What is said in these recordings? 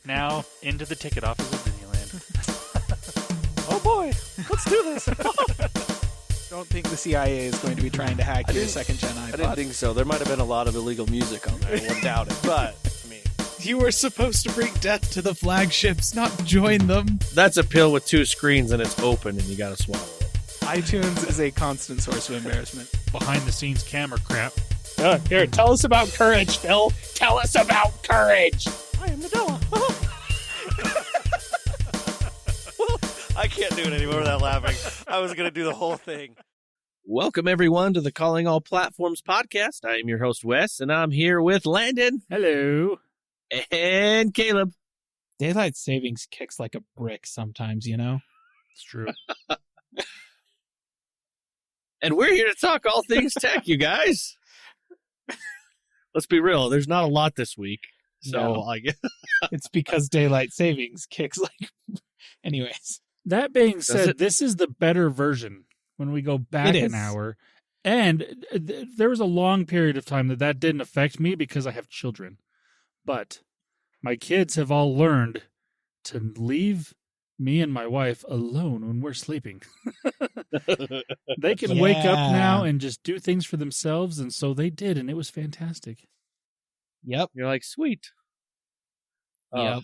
Now, into the ticket office of Disneyland. Oh boy, let's do this. Don't think the CIA is going to be trying to hack your second-gen iPod. I didn't think so. There might have been a lot of illegal music on there. I wouldn't doubt it. But, I mean... You were supposed to bring death to the flagships, not join them. That's a pill with 2 screens and it's open and you gotta swallow it. iTunes is a constant source of embarrassment. Behind-the-scenes camera crap. Here, tell us about courage, Phil. Tell us about courage. I am Nadella. I can't do it anymore without laughing. I was going to do the whole thing. Welcome, everyone, to the Calling All Platforms podcast. I am your host, Wes, and I'm here with Landon. Hello. And Caleb. Daylight savings kicks like a brick sometimes, you know? It's true. And we're here to talk all things tech, you guys. Let's be real. There's not a lot this week. So, No. It's because daylight savings kicks like... Anyways. That being said, this is the better version when we go back an hour. And there was a long period of time that didn't affect me because I have children. But my kids have all learned to leave me and my wife alone when we're sleeping. They can wake up now and just do things for themselves, and so they did, and it was fantastic. Yep. You're like, sweet. Yep.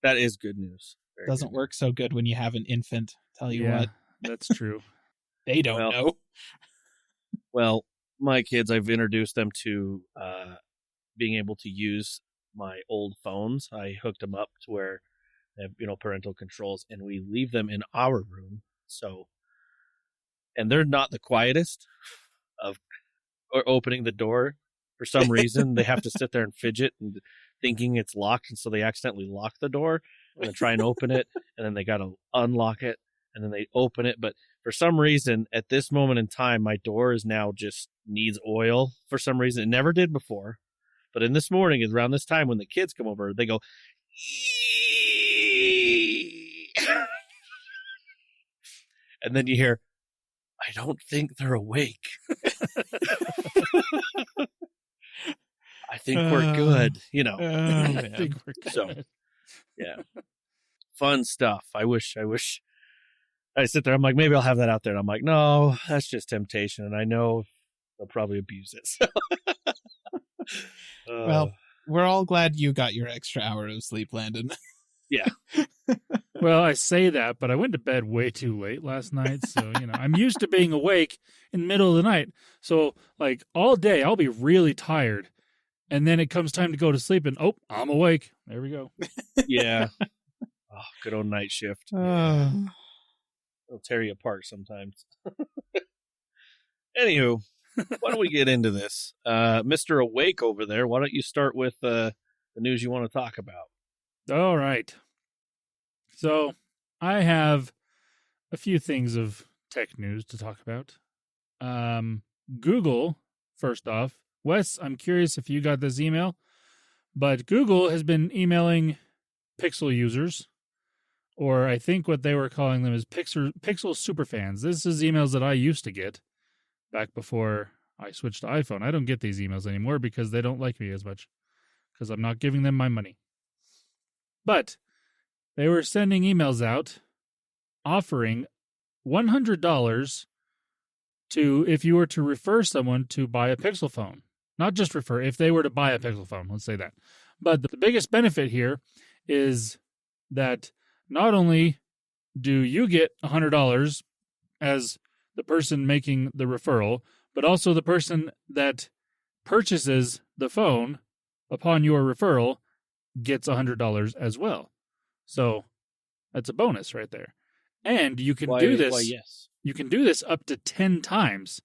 That is good news. Very Doesn't good. work so good when you have an infant. Tell you what. That's true. They don't know. Well, my kids, I've introduced them to being able to use my old phones. I hooked them up to where they have, parental controls, and we leave them in our room. So, and they're not the quietest of or opening the door. For some reason, they have to sit there and fidget and thinking it's locked, and so they accidentally lock the door and then try and open it, and then they got to unlock it, and then they open it. But for some reason, at this moment in time, my door is now just needs oil for some reason. It never did before. But in this morning, around this time, when the kids come over, they go, and then you hear, I don't think they're awake. I think we're good, I think we're good. So, yeah. Fun stuff. I wish I sit there. I'm like, maybe I'll have that out there. And I'm like, no, that's just temptation. And I know they'll probably abuse it. So. Well, we're all glad you got your extra hour of sleep, Landon. Yeah. Well, I say that, but I went to bed way too late last night. So, I'm used to being awake in the middle of the night. So, like, all day I'll be really tired. And then it comes time to go to sleep and, I'm awake. There we go. Yeah. Oh, good old night shift. It'll tear you apart sometimes. Anywho, why don't we get into this? Mr. Awake over there, why don't you start with the news you want to talk about? All right. So I have a few things of tech news to talk about. Google, first off. Wes, I'm curious if you got this email, but Google has been emailing Pixel users, or I think what they were calling them is Pixel superfans. This is emails that I used to get back before I switched to iPhone. I don't get these emails anymore because they don't like me as much because I'm not giving them my money. But they were sending emails out offering $100 to if you were to refer someone to buy a Pixel phone. Not just refer, if they were to buy a Pixel phone, let's say that. But the biggest benefit here is that not only do you get $100 as the person making the referral, but also the person that purchases the phone upon your referral gets $100 as well. So that's a bonus right there. And you can do this. Why, yes. You can do this up to 10 times.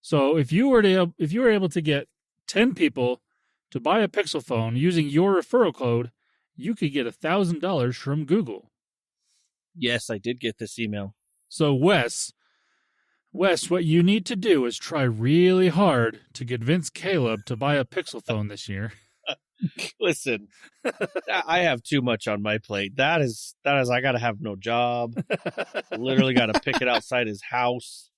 So if you were able to get 10 people to buy a Pixel phone using your referral code, you could get $1,000 from Google. Yes, I did get this email. So Wes, what you need to do is try really hard to convince Caleb to buy a Pixel phone this year. Listen, I have too much on my plate. That is, I got to have no job. I literally got to pick it outside his house.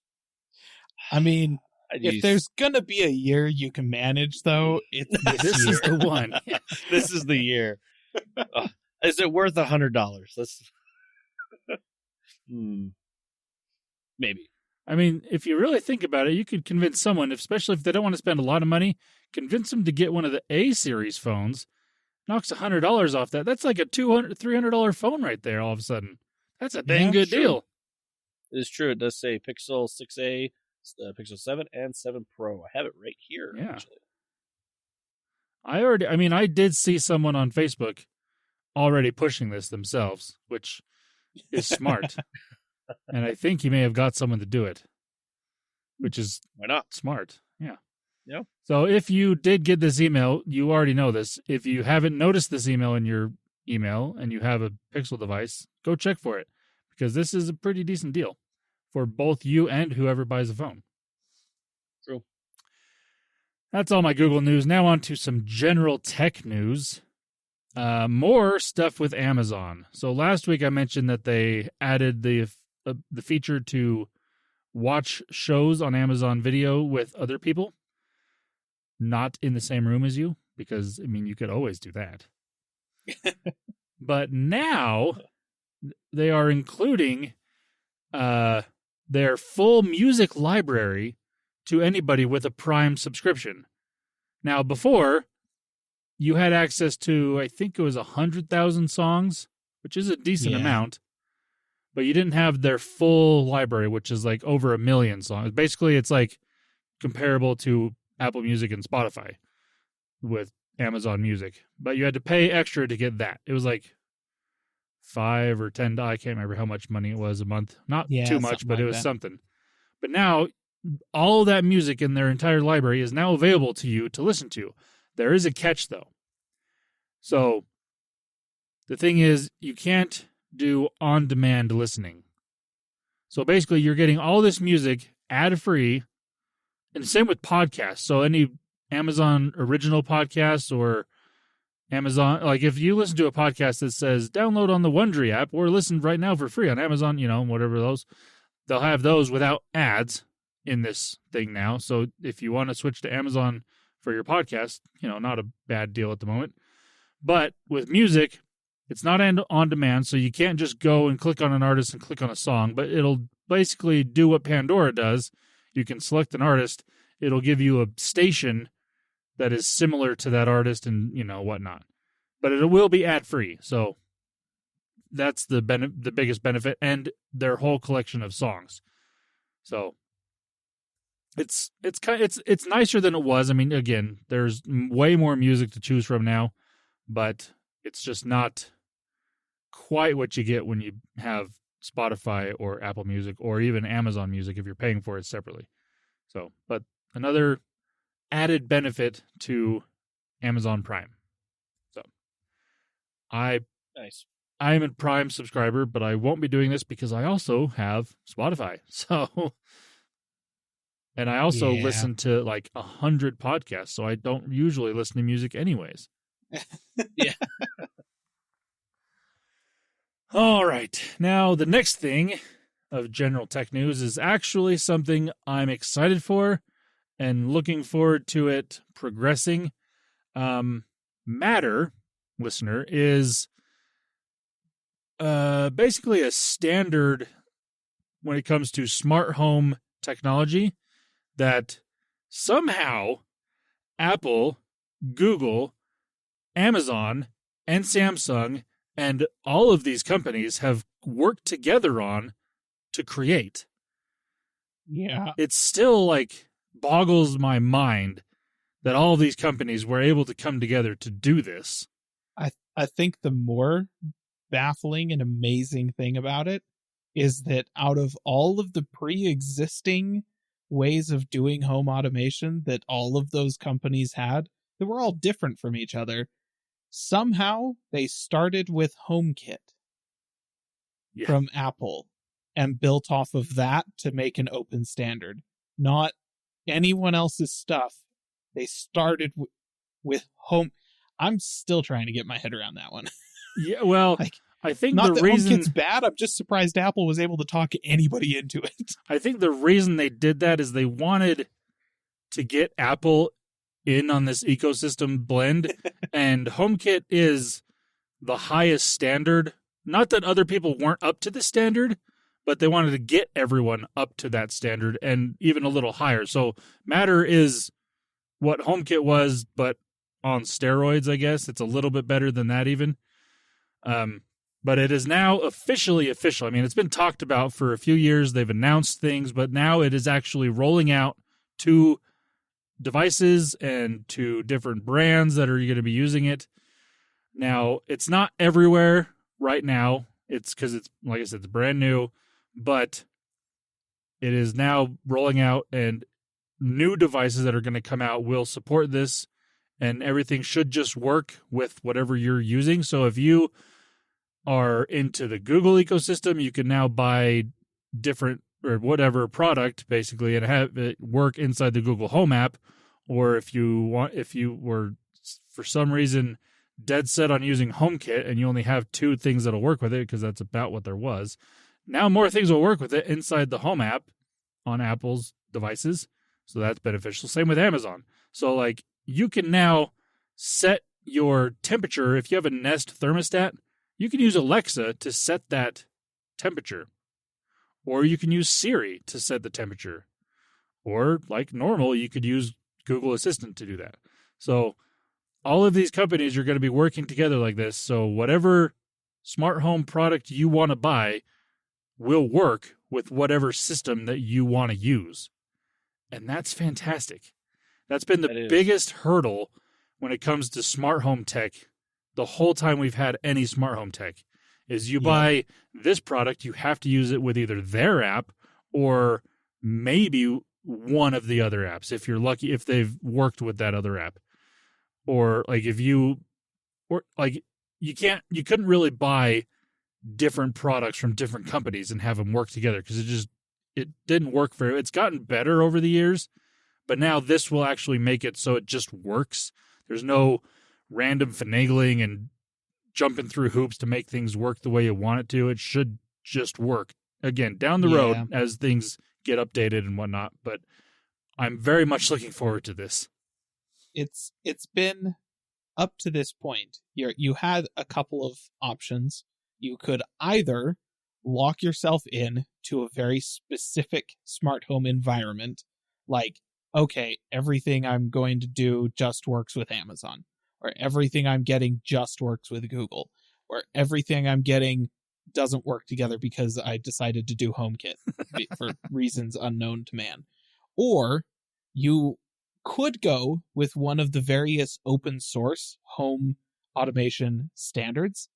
I mean, if there's going to be a year you can manage, though, it's this is the one. This is the year. Is it worth $100? Let's maybe. I mean, if you really think about it, you could convince someone, especially if they don't want to spend a lot of money, convince them to get one of the A series phones. Knocks $100 off that. That's like a $200, $300 phone right there. All of a sudden, that's a dang good deal. It is true. It does say Pixel 6a, Pixel 7, and 7 Pro. I have it right here. Yeah. Actually. I did see someone on Facebook already pushing this themselves, which is smart. And I think he may have got someone to do it, which is why not smart. Yeah. Yeah. So if you did get this email, you already know this. If you haven't noticed this email in your email and you have a Pixel device, go check for it, because this is a pretty decent deal for both you and whoever buys a phone. True. That's all my Google news. Now on to some general tech news. More stuff with Amazon. So last week I mentioned that they added the feature to watch shows on Amazon Video with other people, not in the same room as you, because, I mean, you could always do that. But now they are including their full music library to anybody with a Prime subscription. Now, before, you had access to, I think it was 100,000 songs, which is a decent amount, but you didn't have their full library, which is like over 1 million songs. Basically, it's like comparable to Apple Music and Spotify with Amazon Music, but you had to pay extra to get that. It was like $5 or $10. I can't remember how much money it was a month. Not too much, but it was something. But now all of that music in their entire library is now available to you to listen to. There is a catch, though. So the thing is, you can't do on-demand listening. So basically, you're getting all this music ad-free, and same with podcasts. So any Amazon original podcasts or Amazon, like if you listen to a podcast that says download on the Wondery app or listen right now for free on Amazon, whatever those, they'll have those without ads in this thing now. So if you want to switch to Amazon for your podcast, not a bad deal at the moment. But with music, it's not on demand, so you can't just go and click on an artist and click on a song, but it'll basically do what Pandora does. You can select an artist, it'll give you a station that is similar to that artist and, whatnot. But it will be ad-free, so that's the biggest benefit, and their whole collection of songs. So it's nicer than it was. I mean, again, there's way more music to choose from now, but it's just not quite what you get when you have Spotify or Apple Music or even Amazon Music if you're paying for it separately. So, but another added benefit to Amazon Prime. So, I'm a Prime subscriber, but I won't be doing this because I also have Spotify. So, and I also listen to like 100 podcasts, so I don't usually listen to music anyways. Yeah. All right. Now, the next thing of general tech news is actually something I'm excited for and looking forward to it progressing. Matter, listener, is basically a standard when it comes to smart home technology that somehow Apple, Google, Amazon, and Samsung and all of these companies have worked together on to create. Yeah. It still boggles my mind that all of these companies were able to come together to do this. I think the more baffling and amazing thing about it is that out of all of the pre-existing ways of doing home automation that all of those companies had, that were all different from each other, somehow they started with HomeKit from Apple and built off of that to make an open standard. Not anyone else's stuff. They started with home. I'm still trying to get my head around that one. Yeah, well, I think not the that reason HomeKit's bad. I'm just surprised Apple was able to talk anybody into it. I think the reason they did that is they wanted to get Apple in on this ecosystem blend, and HomeKit is the highest standard. Not that other people weren't up to the standard, but they wanted to get everyone up to that standard and even a little higher. So Matter is what HomeKit was, but on steroids, I guess. It's a little bit better than that even. But it is now officially official. I mean, it's been talked about for a few years. They've announced things, but now it is actually rolling out to devices and to different brands that are going to be using it. Now, it's not everywhere right now. It's because it's, like I said, it's brand new, but it is now rolling out, and new devices that are going to come out will support this, and everything should just work with whatever you're using. So if you are into the Google ecosystem, you can now buy different or whatever product basically and have it work inside the Google Home app. Or if you were for some reason dead set on using HomeKit and you only have 2 things that'll work with it, because that's about what there was, now more things will work with it inside the Home app on Apple's devices. So that's beneficial. Same with Amazon. So like you can now set your temperature. If you have a Nest thermostat, you can use Alexa to set that temperature. Or you can use Siri to set the temperature. Or, like normal, you could use Google Assistant to do that. So all of these companies are going to be working together like this. So whatever smart home product you want to buy will work with whatever system that you want to use. And that's fantastic. That's been the biggest hurdle when it comes to smart home tech the whole time we've had any smart home tech, is you buy this product, you have to use it with either their app or maybe one of the other apps, if you're lucky, if they've worked with that other app. Or like you couldn't really buy different products from different companies and have them work together, because it didn't work it's gotten better over the years, but now this will actually make it so it just works. There's no random finagling and jumping through hoops to make things work the way you want it to. It should just work. Again, down the road as things get updated and whatnot, but I'm very much looking forward to this. It's been up to this point. You had a couple of options. You could either lock yourself in to a very specific smart home environment, like, okay, everything I'm going to do just works with Amazon, or everything I'm getting just works with Google, or everything I'm getting doesn't work together because I decided to do HomeKit for reasons unknown to man. Or you could go with one of the various open source home automation standards,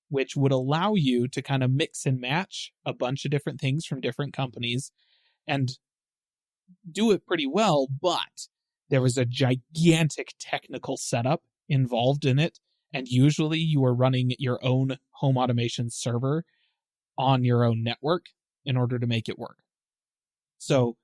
which would allow you to kind of mix and match a bunch of different things from different companies and do it pretty well, but there was a gigantic technical setup involved in it, and usually you are running your own home automation server on your own network in order to make it work. So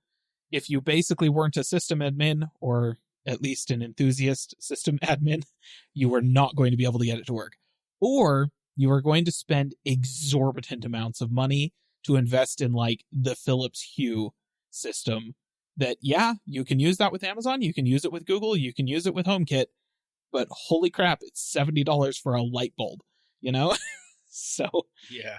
if you basically weren't a system admin, or at least an enthusiast system admin, you were not going to be able to get it to work. Or you are going to spend exorbitant amounts of money to invest in like the Philips Hue system that, you can use that with Amazon, you can use it with Google, you can use it with HomeKit, but holy crap, it's $70 for a light bulb, you know? So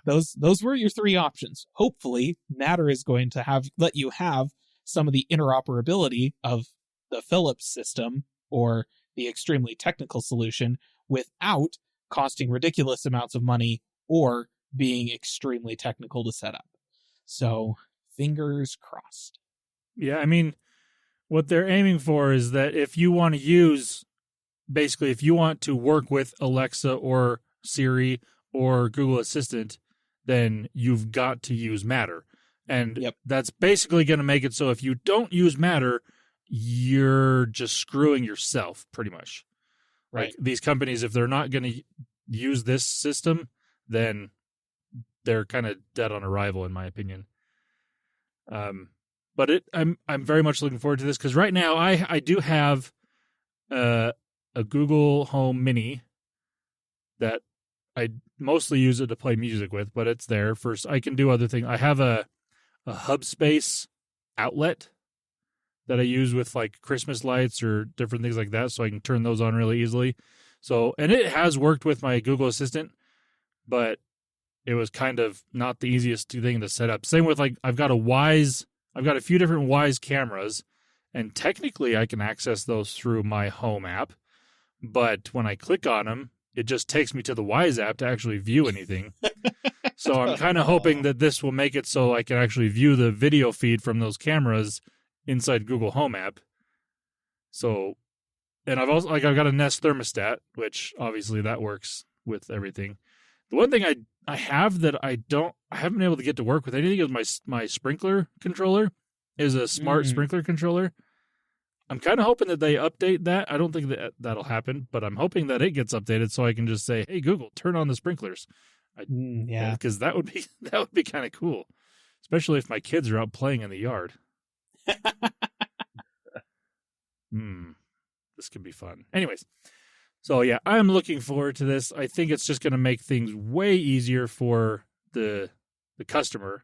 those were your 3 options. Hopefully Matter is going to let you have some of the interoperability of the Philips system or the extremely technical solution without costing ridiculous amounts of money or being extremely technical to set up. So fingers crossed. Yeah, I mean, what they're aiming for is that if you want to work with Alexa or Siri or Google Assistant, then you've got to use Matter. And that's basically going to make it so if you don't use Matter, you're just screwing yourself, pretty much. Right. Like these companies, if they're not going to use this system, then they're kind of dead on arrival, in my opinion. But I'm very much looking forward to this, because right now I do have a Google Home Mini that I mostly use it to play music with, but it's there. First, I can do other things. I have a Hubspace outlet that I use with like Christmas lights or different things like that, so I can turn those on really easily. So, and it has worked with my Google Assistant, but it was kind of not the easiest thing to set up. Same with like, I've got a few different Wise cameras, and technically I can access those through my home app. But when I click on them, it just takes me to the Wise app to actually view anything. So I'm kind of hoping that this will make it so I can actually view the video feed from those cameras inside Google Home app. So, and I've got a Nest thermostat, which obviously that works with everything. The one thing I have that I haven't been able to get to work with anything is my sprinkler controller is a smart sprinkler controller. I'm kind of hoping that they update that. I don't think that'll happen, but I'm hoping that it gets updated so I can just say, "Hey Google, turn on the sprinklers." Because that would be kind of cool, especially if my kids are out playing in the yard. This could be fun. Anyways, so yeah, I'm looking forward to this. I think it's just going to make things way easier for the customer.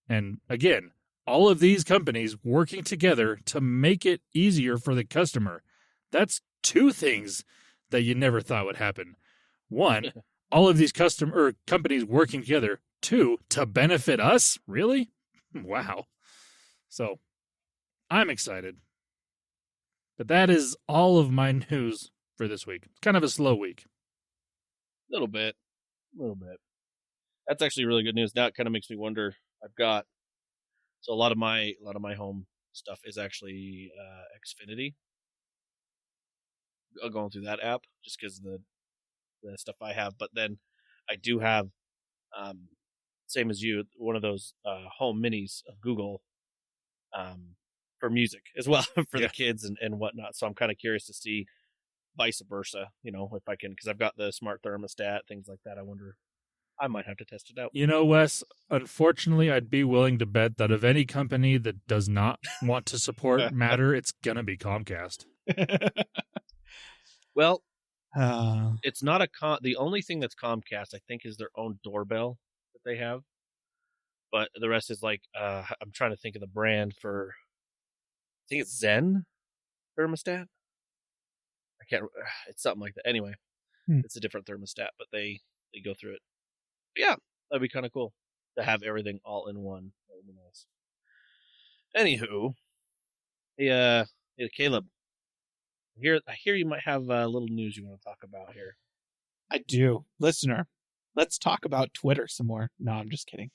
And again, all of these companies working together to make it easier for the customer. That's two things that you never thought would happen. One, all of these companies working together. Two, to benefit us? Really? Wow. So, I'm excited. But that is all of my news for this week. It's kind of a slow week. A little bit. That's actually really good news. Now it kind of makes me wonder. So a lot of my home stuff is actually Xfinity. Going through that app just because the stuff I have, but then I do have, same as you, one of those home minis of Google for music as well for the kids and whatnot. So I'm kind of curious to see vice versa, if I can, because I've got the smart thermostat, things like that. I wonder, I might have to test it out. Wes, unfortunately, I'd be willing to bet that of any company that does not want to support Matter, it's going to be Comcast. Well, it's not the only thing that's Comcast, I think, is their own doorbell that they have. But the rest is like, I'm trying to think of the brand for, I think it's Zen thermostat. It's something like that. Anyway, It's a different thermostat, but they go through it. But yeah, that'd be kind of cool to have everything all in one. That would be nice. Anywho, yeah, Caleb, I hear you might have a little news you want to talk about here. I do. Listener, let's talk about Twitter some more. No, I'm just kidding.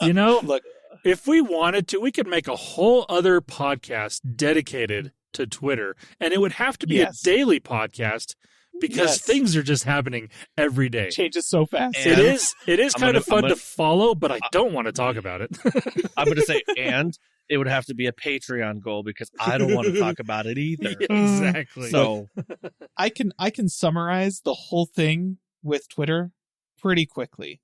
Look, if we wanted to, we could make a whole other podcast dedicated to Twitter, and it would have to be a daily podcast because things are just happening every day. It changes so fast. And it is kind of fun to follow, but I don't want to talk about it. I'm going to say, and it would have to be a Patreon goal because I don't want to talk about it either. Exactly. So I can summarize the whole thing with Twitter pretty quickly.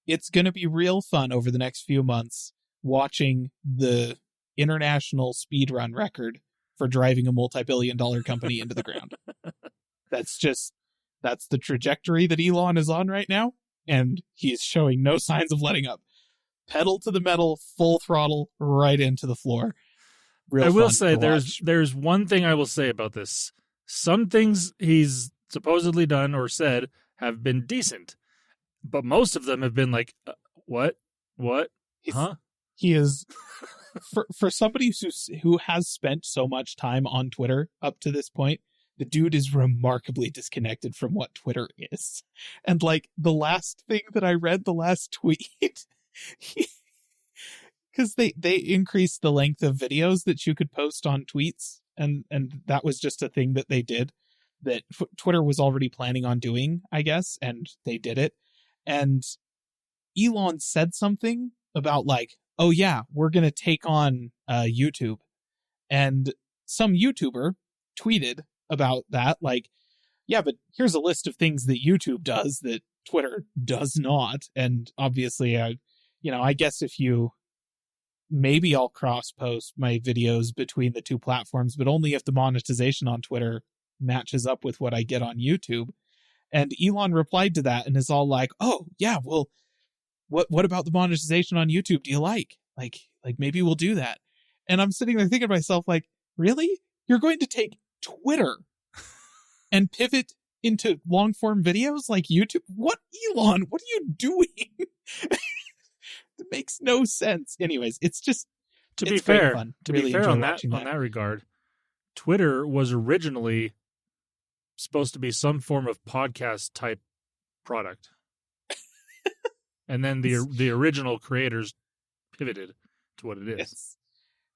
It's going to be real fun over the next few months watching the international speedrun record for driving a multi-billion-dollar company into the ground. That's the trajectory that Elon is on right now, and he's showing no signs of letting up. Pedal to the metal, full throttle, right into the floor. I will say there's one thing I will say about this. Some things he's supposedly done or said have been decent, but most of them have been like, what? He is for somebody who has spent so much time on Twitter up to this point. The dude is remarkably disconnected from what Twitter is. And like the last thing that I read, the last tweet, because they increased the length of videos that you could post on tweets. And that was just a thing that they did that Twitter was already planning on doing, I guess. And they did it. And Elon said something about like, oh yeah, we're going to take on YouTube. And some YouTuber tweeted about that, like, yeah, but here's a list of things that YouTube does that Twitter does not. And obviously, I guess maybe I'll cross post my videos between the two platforms, but only if the monetization on Twitter matches up with what I get on YouTube. And Elon replied to that and is all like, oh yeah, well, what about the monetization on YouTube do you like? Like maybe we'll do that. And I'm sitting there thinking to myself, like, really? You're going to take Twitter and pivot into long form videos like YouTube? What, Elon? What are you doing? It makes no sense. Anyways, it's just To be it's great fair, fun. to Really be fair enjoy on that watching on that regard, Twitter was originally supposed to be some form of podcast type product, and then the original creators pivoted to what it is. Yes.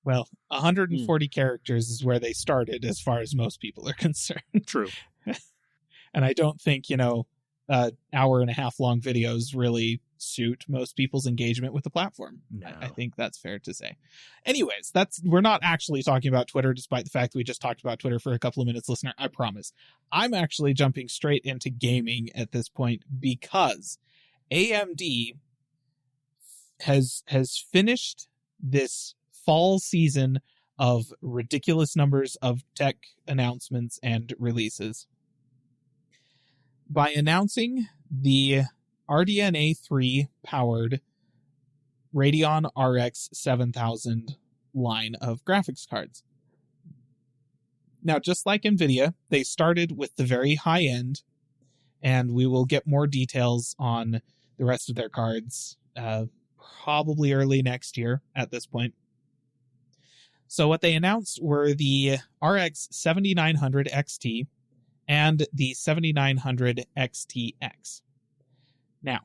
Well, 140 characters is where they started, as far as most people are concerned. True. And I don't think, hour and a half long videos really suit most people's engagement with the platform. No. I think that's fair to say. Anyways, we're not actually talking about Twitter, despite the fact that we just talked about Twitter for a couple of minutes, listener. I promise. I'm actually jumping straight into gaming at this point because AMD has finished this fall season of ridiculous numbers of tech announcements and releases by announcing the RDNA 3 powered Radeon RX 7000 line of graphics cards. Now, just like NVIDIA, they started with the very high end, and we will get more details on the rest of their cards probably early next year at this point. So what they announced were the RX 7900 XT and the 7900 XTX. Now,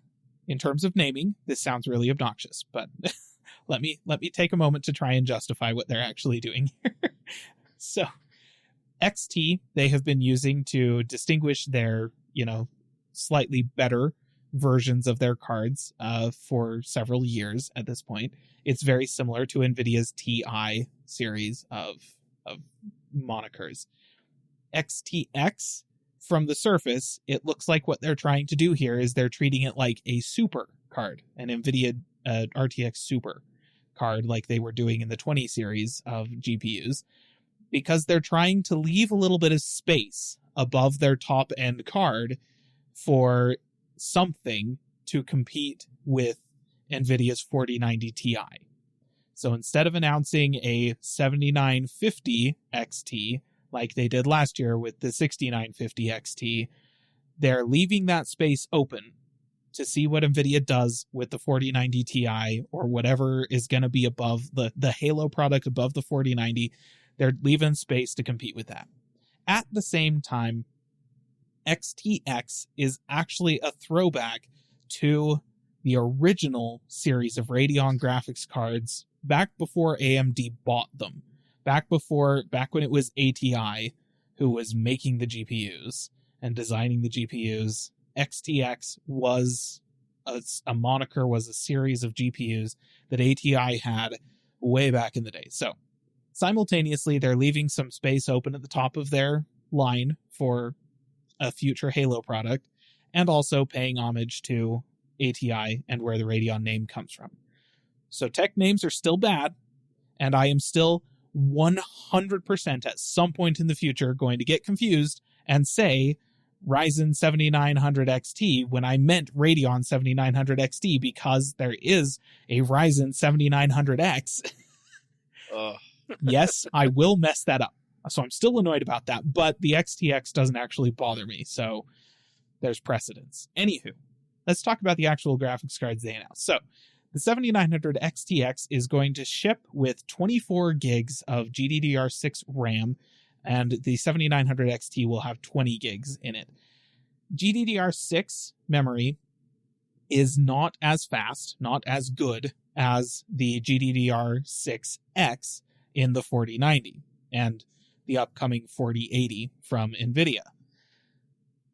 in terms of naming, this sounds really obnoxious, but let me take a moment to try and justify what they're actually doing here. So, XT, they have been using to distinguish their, slightly better versions of their cards for several years at this point. It's very similar to NVIDIA's TI series of monikers. XTX, from the surface, it looks like what they're trying to do here is they're treating it like a super card, an NVIDIA RTX super card like they were doing in the 20 series of GPUs, because they're trying to leave a little bit of space above their top end card for something to compete with NVIDIA's 4090 Ti. So instead of announcing a 7950 XT like they did last year with the 6950 XT, they're leaving that space open to see what NVIDIA does with the 4090 Ti or whatever is going to be above the Halo product above the 4090. They're leaving space to compete with that. At the same time, XTX is actually a throwback to the original series of Radeon graphics cards back before AMD bought them. Back when it was ATI who was making the GPUs and designing the GPUs, XTX was a moniker, was a series of GPUs that ATI had way back in the day. So simultaneously, they're leaving some space open at the top of their line for a future Halo product, and also paying homage to ATI and where the Radeon name comes from. So tech names are still bad, and I am still 100% at some point in the future going to get confused and say Ryzen 7900 XT when I meant Radeon 7900 XT, because there is a Ryzen 7900X. Yes, I will mess that up. So I'm still annoyed about that, but the XTX doesn't actually bother me, so there's precedence. Anywho, let's talk about the actual graphics cards they announced. So the 7900 XTX is going to ship with 24 gigs of GDDR6 RAM, and the 7900 XT will have 20 gigs in it. GDDR6 memory is not as fast, not as good as the GDDR6X in the 4090 and the upcoming 4080 from NVIDIA.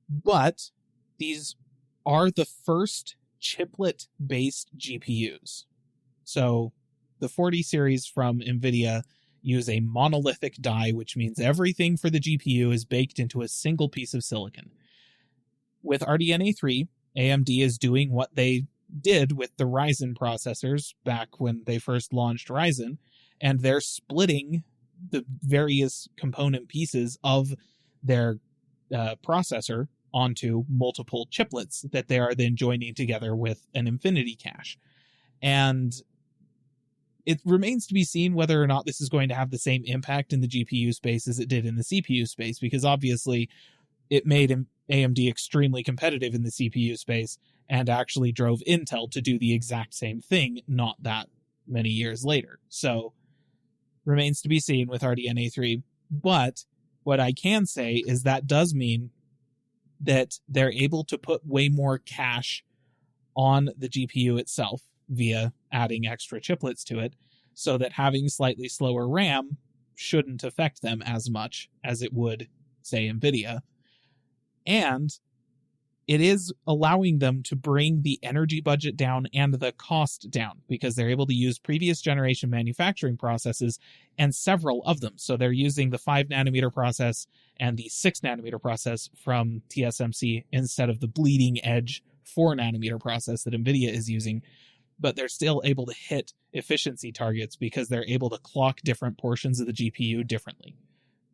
But these are the first chiplet-based GPUs. So the 40 series from NVIDIA use a monolithic die, which means everything for the GPU is baked into a single piece of silicon. With RDNA 3, AMD is doing what they did with the Ryzen processors back when they first launched Ryzen, and they're splitting the various component pieces of their processor onto multiple chiplets that they are then joining together with an infinity cache. And it remains to be seen whether or not this is going to have the same impact in the GPU space as it did in the CPU space, because obviously it made AMD extremely competitive in the CPU space and actually drove Intel to do the exact same thing not that many years later. So, remains to be seen with RDNA 3. But what I can say is that does mean that they're able to put way more cache on the GPU itself via adding extra chiplets to it, so that having slightly slower RAM shouldn't affect them as much as it would, say, NVIDIA. And it is allowing them to bring the energy budget down and the cost down, because they're able to use previous generation manufacturing processes and several of them. So they're using the 5 nanometer process and the 6 nanometer process from TSMC instead of the bleeding edge 4 nanometer process that NVIDIA is using. But they're still able to hit efficiency targets because they're able to clock different portions of the GPU differently,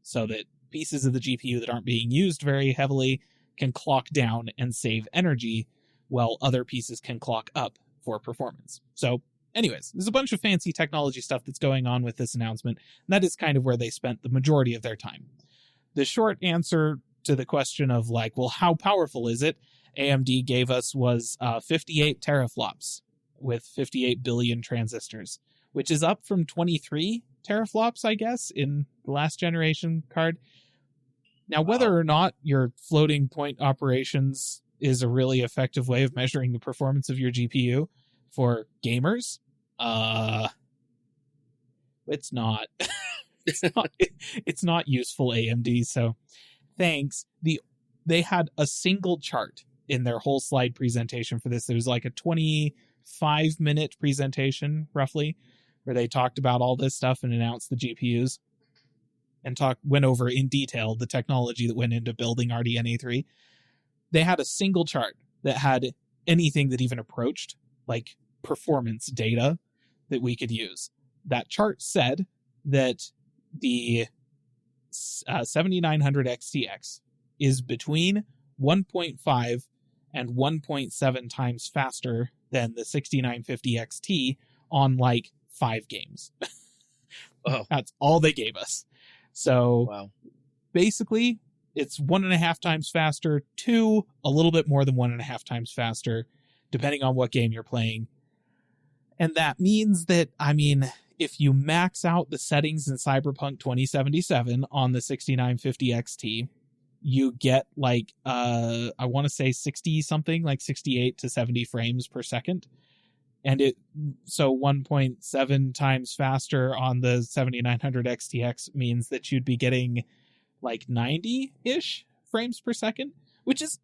so that pieces of the GPU that aren't being used very heavily can clock down and save energy, while other pieces can clock up for performance. So anyways, there's a bunch of fancy technology stuff that's going on with this announcement, and that is kind of where they spent the majority of their time. The short answer to the question of like, well, how powerful is it? AMD gave us was 58 teraflops with 58 billion transistors, which is up from 23 teraflops, I guess, in the last generation card. Now, whether or not your floating point operations is a really effective way of measuring the performance of your GPU for gamers, it's not. It's not useful, AMD. So, thanks. They had a single chart in their whole slide presentation for this. It was like a 25-minute presentation, roughly, where they talked about all this stuff and announced the GPUs. And went over in detail the technology that went into building RDNA 3. They had a single chart that had anything that even approached like performance data that we could use. That chart said that the 7900 XTX is between 1.5 and 1.7 times faster than the 6950 XT on like 5 games. Oh. That's all they gave us. So wow. Basically, it's 1.5 times faster to a little bit more than 1.5 times faster, depending on what game you're playing. And that means that, I mean, if you max out the settings in Cyberpunk 2077 on the 6950 XT, you get like, I want to say 60 something, like 68 to 70 frames per second. And so 1.7 times faster on the 7900 XTX means that you'd be getting like 90-ish frames per second, which is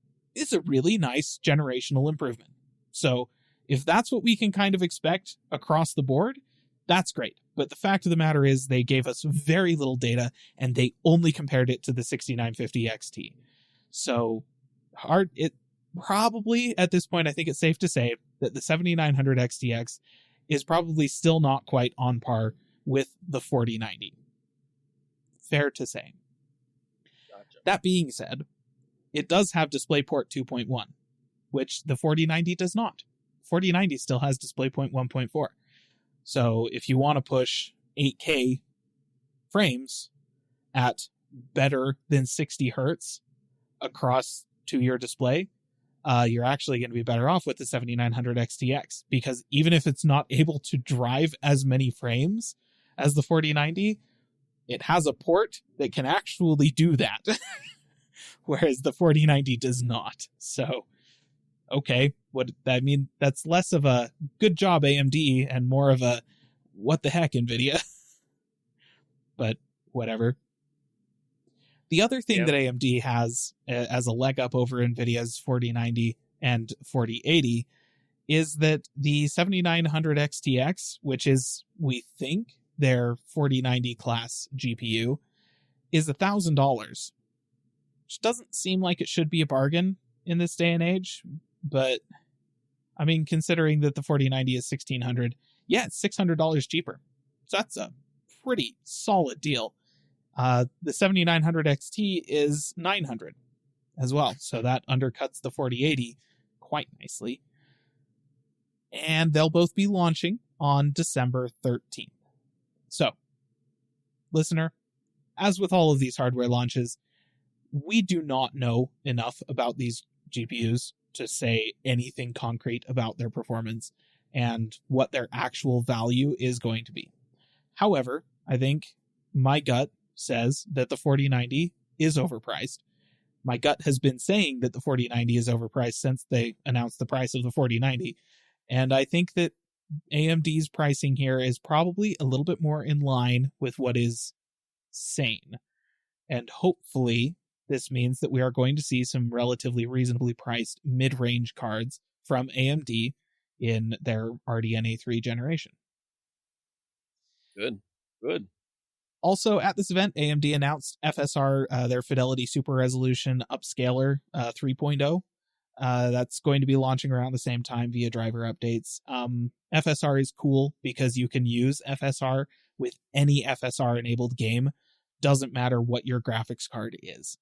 a really nice generational improvement. So if that's what we can kind of expect across the board, that's great. But the fact of the matter is they gave us very little data and they only compared it to the 6950 XT. So probably at this point, I think it's safe to say that the 7900 XTX is probably still not quite on par with the 4090. Fair to say. Gotcha. That being said, it does have DisplayPort 2.1, which the 4090 does not. 4090 still has DisplayPort 1.4. So if you want to push 8K frames at better than 60 hertz across to your display, you're actually going to be better off with the 7900 XTX, because even if it's not able to drive as many frames as the 4090, it has a port that can actually do that, whereas the 4090 does not. So, okay, that's less of a good job AMD and more of a what the heck NVIDIA. But whatever. The other thing that AMD has as a leg up over NVIDIA's 4090 and 4080 is that the 7900 XTX, which is, we think, their 4090 class GPU, is $1,000. Which doesn't seem like it should be a bargain in this day and age, but I mean, considering that the 4090 is $1,600, yeah, it's $600 cheaper. So that's a pretty solid deal. The 7900 XT is $900 as well, so that undercuts the 4080 quite nicely. And they'll both be launching on December 13th. So, listener, as with all of these hardware launches, we do not know enough about these GPUs to say anything concrete about their performance and what their actual value is going to be. However, I think my gut says that the 4090 is overpriced. My gut has been saying that the 4090 is overpriced since they announced the price of the 4090. And I think that AMD's pricing here is probably a little bit more in line with what is sane. And hopefully this means that we are going to see some relatively reasonably priced mid-range cards from AMD in their RDNA 3 generation. Good. Also at this event, AMD announced FSR, their Fidelity Super Resolution Upscaler 3.0. That's going to be launching around the same time via driver updates. FSR is cool because you can use FSR with any FSR-enabled game. Doesn't matter what your graphics card is.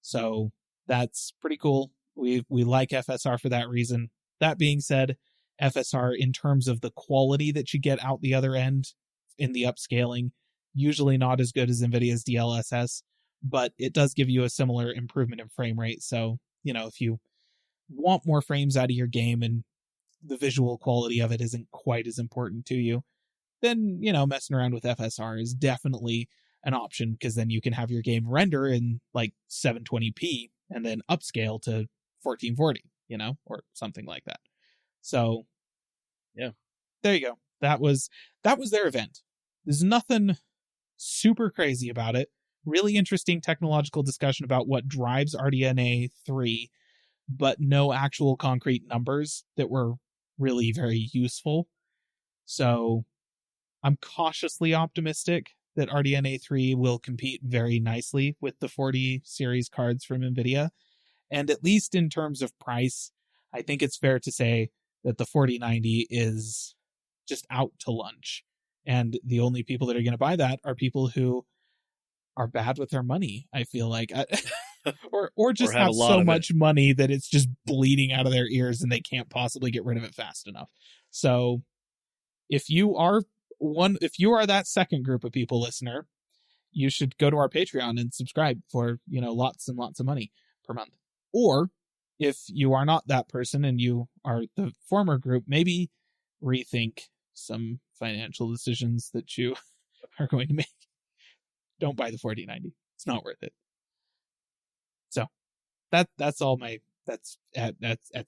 So that's pretty cool. We like FSR for that reason. That being said, FSR in terms of the quality that you get out the other end in the upscaling, usually not as good as NVIDIA's DLSS, but it does give you a similar improvement in frame rate. So, if you want more frames out of your game and the visual quality of it isn't quite as important to you, then, messing around with FSR is definitely an option, because then you can have your game render in like 720p and then upscale to 1440, or something like that. So, yeah, there you go. That was their event. There's nothing super crazy about it. Really interesting technological discussion about what drives RDNA 3, but no actual concrete numbers that were really very useful. So I'm cautiously optimistic that RDNA 3 will compete very nicely with the 40 series cards from NVIDIA. And at least in terms of price, I think it's fair to say that the 4090 is just out to lunch. And the only people that are going to buy that are people who are bad with their money, I feel like. or just have so much money that it's just bleeding out of their ears and they can't possibly get rid of it fast enough. So if you are that second group of people, listener, you should go to our Patreon and subscribe for, lots and lots of money per month. Or if you are not that person and you are the former group, maybe rethink some financial decisions that you are going to make. Don't buy the 4090. It's not worth it. So that's all that's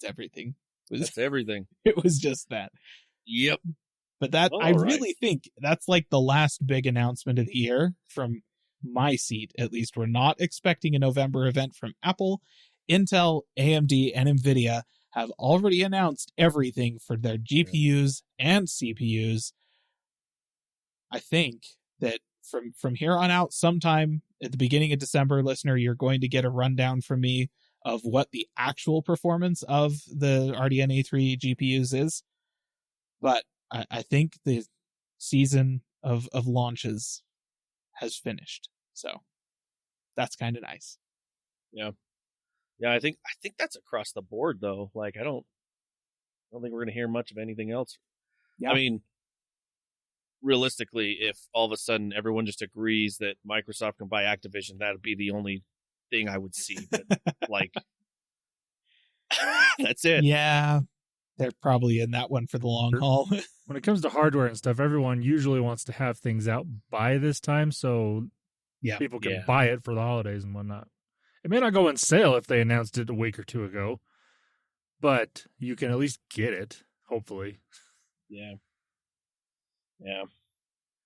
everything. That's everything. It was just that. Yep. But I really think that's like the last big announcement of the year from my seat, at least. We're not expecting a November event from Apple. Intel, AMD, and NVIDIA have already announced everything for their GPUs and CPUs. I think that from here on out, sometime at the beginning of December, listener, you're going to get a rundown from me of what the actual performance of the RDNA 3 GPUs is. But I think the season of launches has finished. So that's kind of nice. Yeah. Yeah, I think that's across the board though. Like I don't think we're going to hear much of anything else. Yeah. I mean, realistically, if all of a sudden everyone just agrees that Microsoft can buy Activision, that'd be the only thing I would see. But like that's it. Yeah. They're probably in that one for the long haul. When it comes to hardware and stuff, everyone usually wants to have things out by this time so people can buy it for the holidays and whatnot. It may not go on sale if they announced it a week or two ago, but you can at least get it, hopefully. Yeah. Yeah.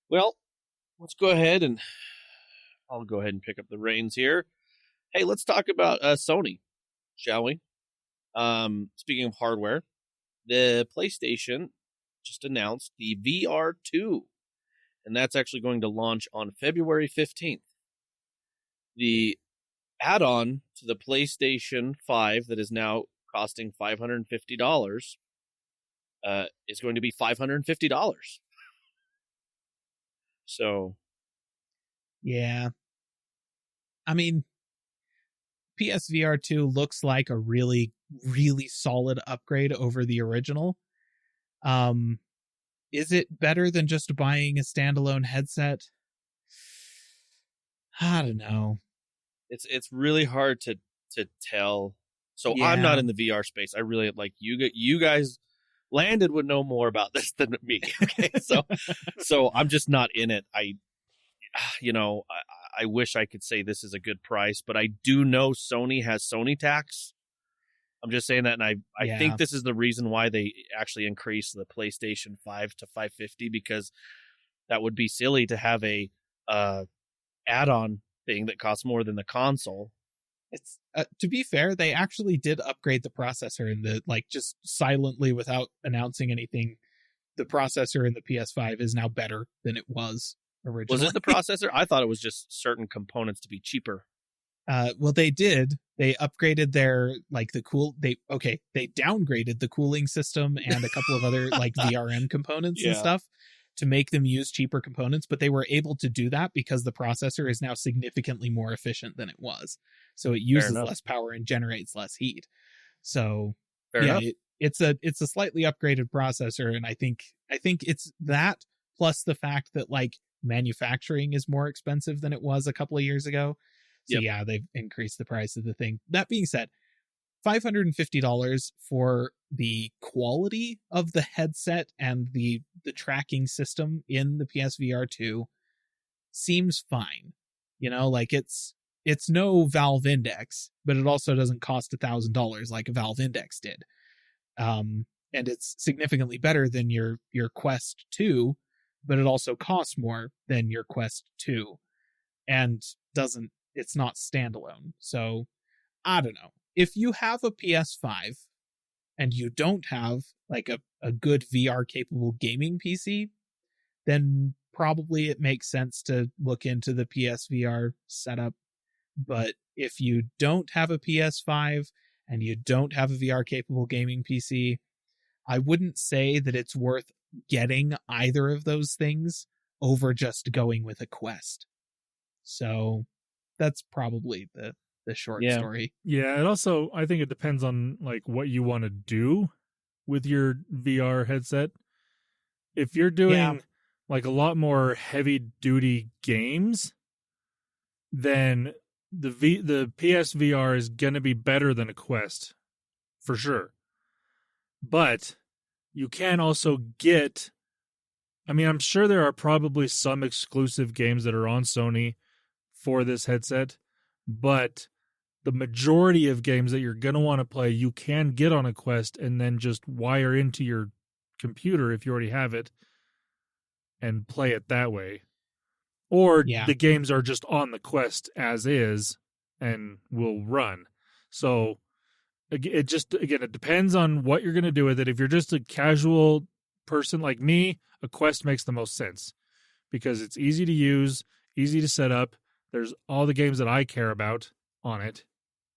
Well, let's go ahead and I'll go ahead and pick up the reins here. Hey, let's talk about Sony, shall we? Speaking of hardware, the PlayStation just announced the VR2, and that's actually going to launch on February 15th. The add-on to the PlayStation 5 that is now costing $550 is going to be $550. So, yeah. I mean, PSVR 2 looks like a really, really solid upgrade over the original. Is it better than just buying a standalone headset? I don't know. It's really hard to tell. So Yeah. I'm not in the VR space. I really like you guys. Landon would know more about this than me. Okay, so I'm just not in it. I wish I could say this is a good price, but I do know Sony has Sony tax. I'm just saying that, and I think this is the reason why they actually increased the PlayStation 5 to $550, because that would be silly to have a add-on thing that costs more than the console. It's to be fair, they actually did upgrade the processor in the just silently without announcing anything. The processor in the PS5 is now better than it was originally. Was it the processor? I thought it was just certain components to be cheaper. Well, they did. They upgraded their they downgraded the cooling system and a couple of other VRM components and stuff to make them use cheaper components, but they were able to do that because the processor is now significantly more efficient than it was. So it uses less power and generates less heat. So it's a slightly upgraded processor, and I think it's that plus the fact that manufacturing is more expensive than it was a couple of years ago. So they've increased the price of the thing. That being said, $550 for the quality of the headset and the tracking system in the PSVR 2 seems fine. It's no Valve Index, but it also doesn't cost $1,000 like a Valve Index did. And it's significantly better than your Quest 2, but it also costs more than your Quest 2 and it's not standalone. So I don't know. If you have a PS5 and you don't have a good VR capable gaming PC, then probably it makes sense to look into the PSVR setup. But if you don't have a PS5 and you don't have a VR capable gaming PC, I wouldn't say that it's worth getting either of those things over just going with a Quest. So that's probably the short story. Yeah, it also, I think it depends on what you want to do with your VR headset. If you're doing a lot more heavy duty games, then the PSVR is going to be better than a Quest for sure. But you can also get, I'm sure there are probably some exclusive games that are on Sony for this headset, but the majority of games that you're going to want to play, you can get on a Quest and then just wire into your computer if you already have it and play it that way. Or the games are just on the Quest as is and will run. So it depends on what you're going to do with it. If you're just a casual person like me, a Quest makes the most sense because it's easy to use, easy to set up. There's all the games that I care about on it.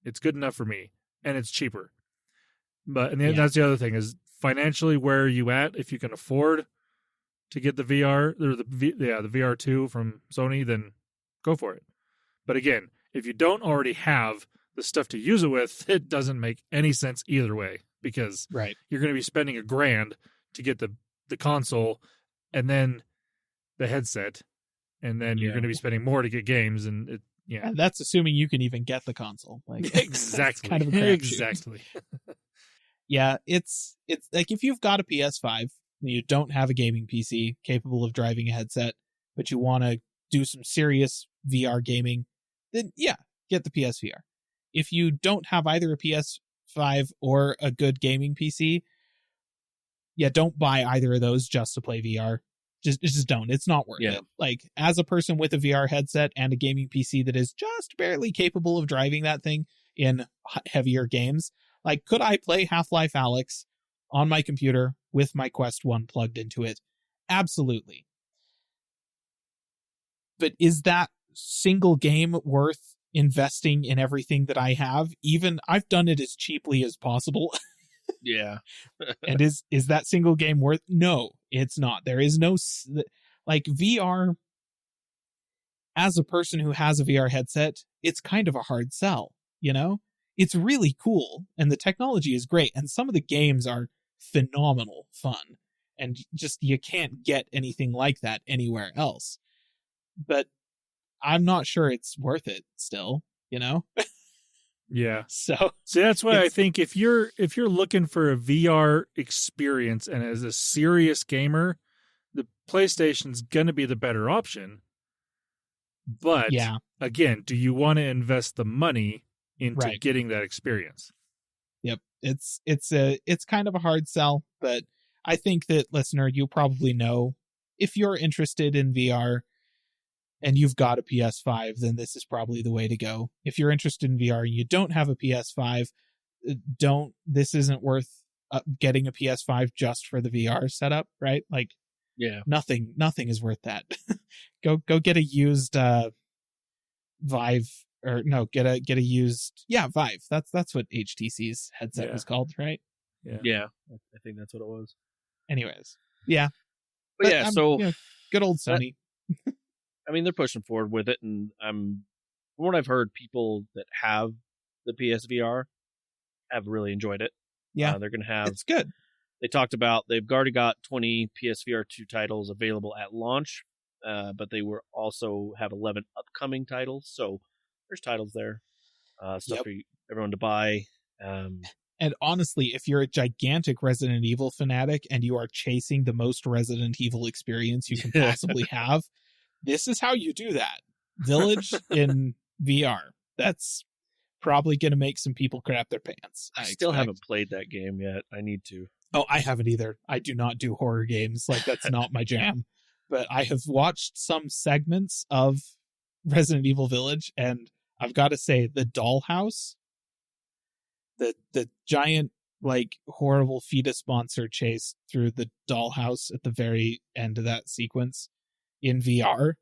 It's good enough for me, and it's cheaper. But that's the other thing is financially, where are you at? If you can afford to get the VR or the VR2 from Sony, then go for it. But again, if you don't already have the stuff to use it with, it doesn't make any sense either way because you're going to be spending $1,000 to get the console and then the headset. And then you're going to be spending more to get games, and and that's assuming you can even get the console. Exactly, kind of a crapshoot. Exactly. It's if you've got a PS5 and you don't have a gaming PC capable of driving a headset, but you want to do some serious VR gaming, then get the PSVR. If you don't have either a PS5 or a good gaming PC, don't buy either of those just to play VR. Just don't. It's not worth it. As a person with a VR headset and a gaming PC that is just barely capable of driving that thing in heavier games, could I play Half-Life Alyx on my computer with my Quest 1 plugged into it? Absolutely. But is that single game worth investing in everything that I have? Even I've done it as cheaply as possible. Yeah. And is that single game worth? No, it's not. There is no VR. As a person who has a VR headset, it's kind of a hard sell, It's really cool and the technology is great and some of the games are phenomenal fun and just you can't get anything like that anywhere else. But I'm not sure it's worth it still. you know? Yeah. So See, that's why I think if you're looking for a VR experience and as a serious gamer, the PlayStation's going to be the better option. But yeah, again, do you want to invest the money into Right. getting that experience? yep. It's kind of a hard sell, but I think that, listener, you probably know if you're interested in VR and you've got a PS5, then this is probably the way to go. If you're interested in VR and you don't have a PS5, this isn't worth getting a PS5 just for the VR setup, right? Like, Yeah. nothing is worth that. Go get a used Vive, or no, get a used Vive. That's what HTC's headset was called, right? Yeah. I think that's what it was. Anyways, yeah. But yeah, so good old Sony. I mean, they're pushing forward with it, and from what I've heard, people that have the PSVR have really enjoyed it. Yeah, they're going to have. It's good. They talked about they've already got 20 PSVR 2 titles available at launch, but they will also have 11 upcoming titles. So there's titles there, stuff for everyone to buy. And honestly, if you're a gigantic Resident Evil fanatic and you are chasing the most Resident Evil experience you can possibly have, this is how you do that. Village in VR. That's probably going to make some people crap their pants. I still haven't played that game yet. I need to. Oh, I haven't either. I do not do horror games. Like, that's not my jam. But I have watched some segments of Resident Evil Village, and I've got to say, the dollhouse, the giant, like, horrible fetus monster chase through the dollhouse at the very end of that sequence in VR,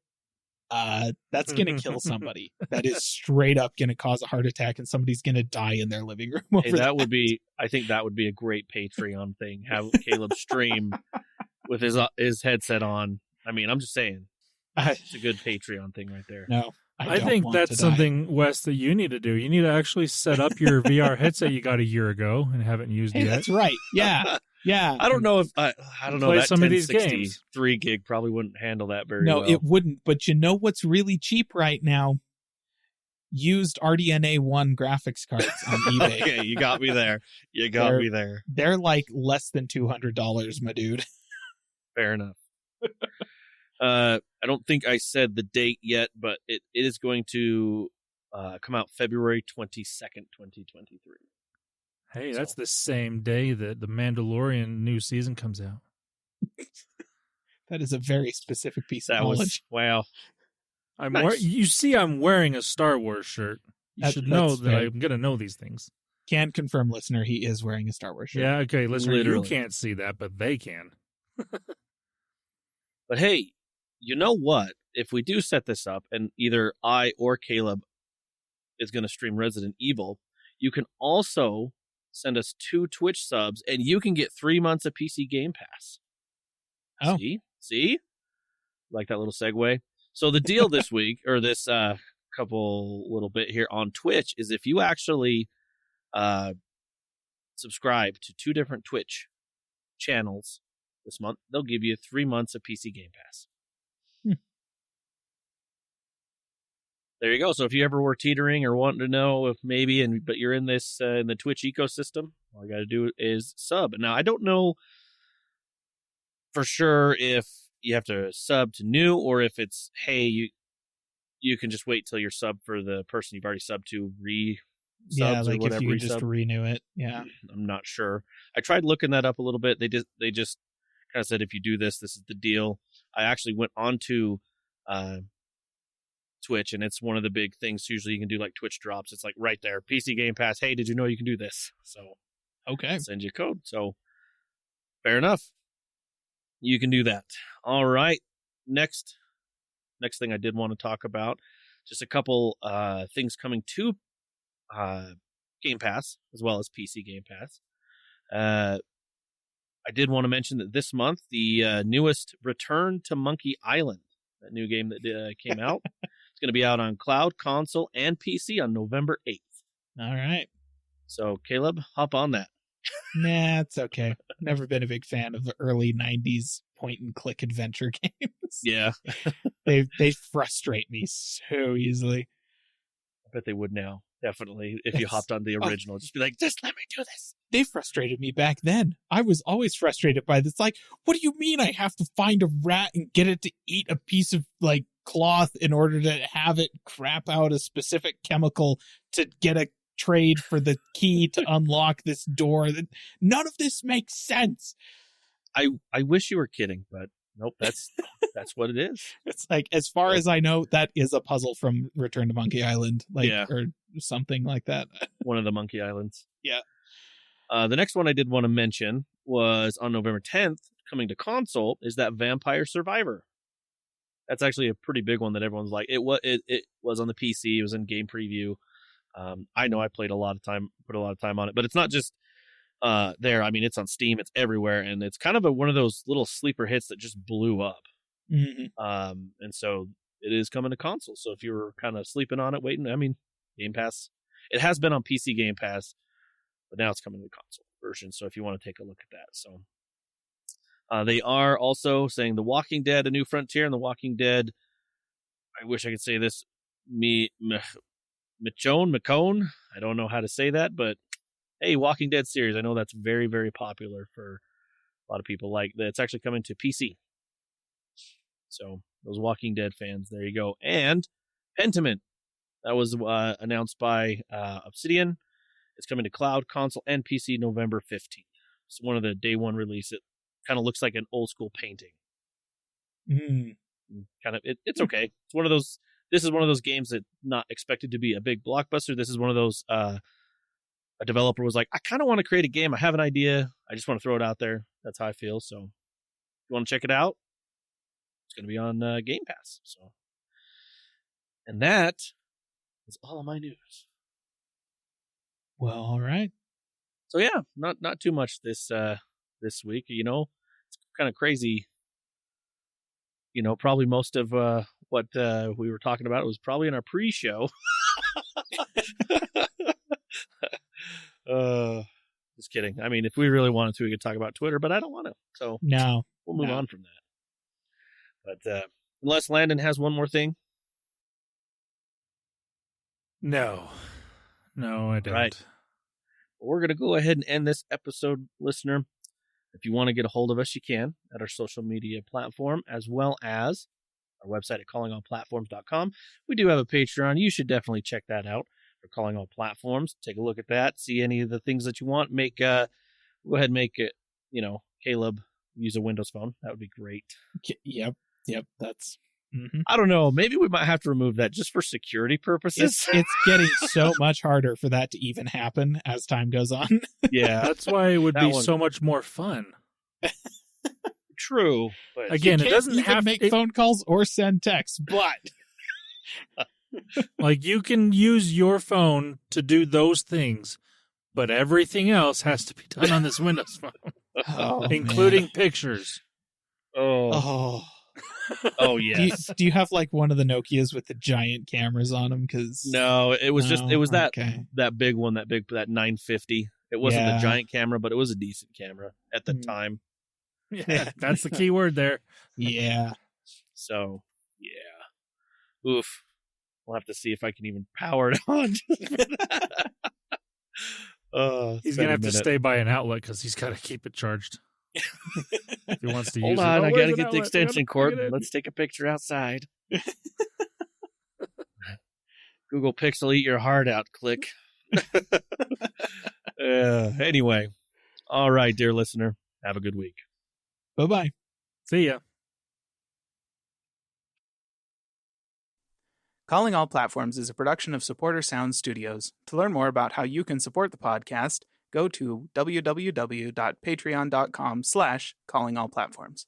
that's gonna kill somebody. That is straight up gonna cause a heart attack, and somebody's gonna die in their living room over that. I think that would be a great Patreon thing. Have Caleb stream with his headset on. I mean, I'm just saying, it's a good Patreon thing right there. No, I think that's something, Wes, that you need to do. You need to actually set up your VR headset you got a year ago and haven't used yet. That's right. Yeah. Yeah. I don't know if I don't know, play that some of these games. 3 gig probably wouldn't handle that very well. No, it wouldn't. But you know what's really cheap right now? Used RDNA 1 graphics cards on eBay. Okay, you got me there. Me there. They're like less than $200, my dude. Fair enough. I don't think I said the date yet, but it is going to come out February 22nd, 2023. Hey, that's the same day that the Mandalorian new season comes out. That is a very specific piece of knowledge. Wow. You see, I'm wearing a Star Wars shirt. You should know that I'm going to know these things. Can confirm, listener, he is wearing a Star Wars shirt. Yeah, okay, listener, Literally. You can't see that, but they can. But hey, you know what? If we do set this up, and either I or Caleb is going to stream Resident Evil, you can also send us 2 Twitch subs, and you can get 3 months of PC Game Pass. Oh. See? Like that little segue? So the deal this week, or this couple little bit here on Twitch, is if you actually subscribe to 2 different Twitch channels this month, they'll give you 3 months of PC Game Pass. There you go. So if you ever were teetering or wanting to know if maybe, but you're in this in the Twitch ecosystem, all you got to do is sub. Now, I don't know for sure if you have to sub to new, or if it's, hey, you can just wait till you're sub for the person you've already subbed to Yeah, like or whatever, if you just renew it. Yeah, I'm not sure. I tried looking that up a little bit. They just kind of said, if you do this, this is the deal. I actually went on to Twitch, and it's one of the big things. Usually you can do like Twitch drops. It's like right there, PC Game Pass. Hey, did you know you can do this? So okay, I'll send you a code. So fair enough. You can do that. All right. Next thing I did want to talk about, just a couple things coming to Game Pass as well as PC Game Pass. I did want to mention that this month, the newest Return to Monkey Island, that new game that came out, it's going to be out on cloud, console, and PC on November 8th. All right. So, Caleb, hop on that. Nah, it's okay. Never been a big fan of the early 90s point-and-click adventure games. Yeah. They frustrate me so easily. I bet they would now. Definitely. If you hopped on the original, just be like, just let me do this. They frustrated me back then. I was always frustrated by this. Like, what do you mean I have to find a rat and get it to eat a piece of, like, cloth in order to have it crap out a specific chemical to get a trade for the key to unlock this door? None of this makes sense. I wish you were kidding, but nope, that's what it is. It's like, as far as I know, that is a puzzle from Return to Monkey Island, like, or something like that. One of the Monkey Islands. Yeah. The next one I did want to mention was on November 10th, coming to console, is that Vampire Survivor. That's actually a pretty big one that everyone's like. It was on the PC. It was in game preview. I know I put a lot of time on it, but it's not just there. I mean, it's on Steam. It's everywhere, and it's kind of one of those little sleeper hits that just blew up. Mm-hmm. And so it is coming to console. So if you were kind of sleeping on it, waiting, I mean, Game Pass. It has been on PC Game Pass, but now it's coming to the console version. So if you want to take a look at that, so they are also saying The Walking Dead: A New Frontier, and The Walking Dead. I wish I could say this. McCone. I don't know how to say that, but hey, Walking Dead series. I know that's very, very popular for a lot of people. Like that, it's actually coming to PC. So those Walking Dead fans, there you go. And Pentiment, that was announced by Obsidian. It's coming to cloud, console, and PC November 15th. It's one of the day one release. It kind of looks like an old school painting. Kind of, it's okay. It's one of those. This is one of those games that not expected to be a big blockbuster. This is one of those. A developer was like, I kind of want to create a game. I have an idea. I just want to throw it out there. That's how I feel. So, if you want to check it out, it's going to be on Game Pass. So, and that is all of my news. Well, all right. So yeah, not too much this week. You know, it's kind of crazy. You know, probably most of what we were talking about was probably in our pre-show. Just kidding. I mean, if we really wanted to, we could talk about Twitter, but I don't want to. So no, we'll move on from that. But unless Landon has one more thing. No, I don't. Right. Well, we're going to go ahead and end this episode, listener. If you want to get a hold of us, you can at our social media platform, as well as our website at callingonplatforms.com. We do have a Patreon. You should definitely check that out for Calling All Platforms. Take a look at that. See any of the things that you want. Go ahead and make it, Caleb use a Windows phone. That would be great. Yep. That's... I don't know. Maybe we might have to remove that just for security purposes. It's getting so much harder for that to even happen as time goes on. Yeah. That's why it would be so much more fun. True. But again, it doesn't have to make phone calls or send texts, but like you can use your phone to do those things, but everything else has to be done on this Windows phone, including pictures. Oh, yes. Do you have like one of the Nokias with the giant cameras on them? Because no, it was that big one, that 950. It wasn't a giant camera, but it was a decent camera at the time. Yeah, that's the key word there. Yeah. So, yeah. Oof. We'll have to see if I can even power it on. He's going to have to stay by an outlet because he's got to keep it charged. If he wants to use it. Hold on, I got to get the extension cord. Let's take a picture outside. Google Pixel, eat your heart out. Click. Anyway. All right, dear listener. Have a good week. Bye-bye. See ya. Calling All Platforms is a production of Supporter Sound Studios. To learn more about how you can support the podcast, go to www.patreon.com/callingallplatforms.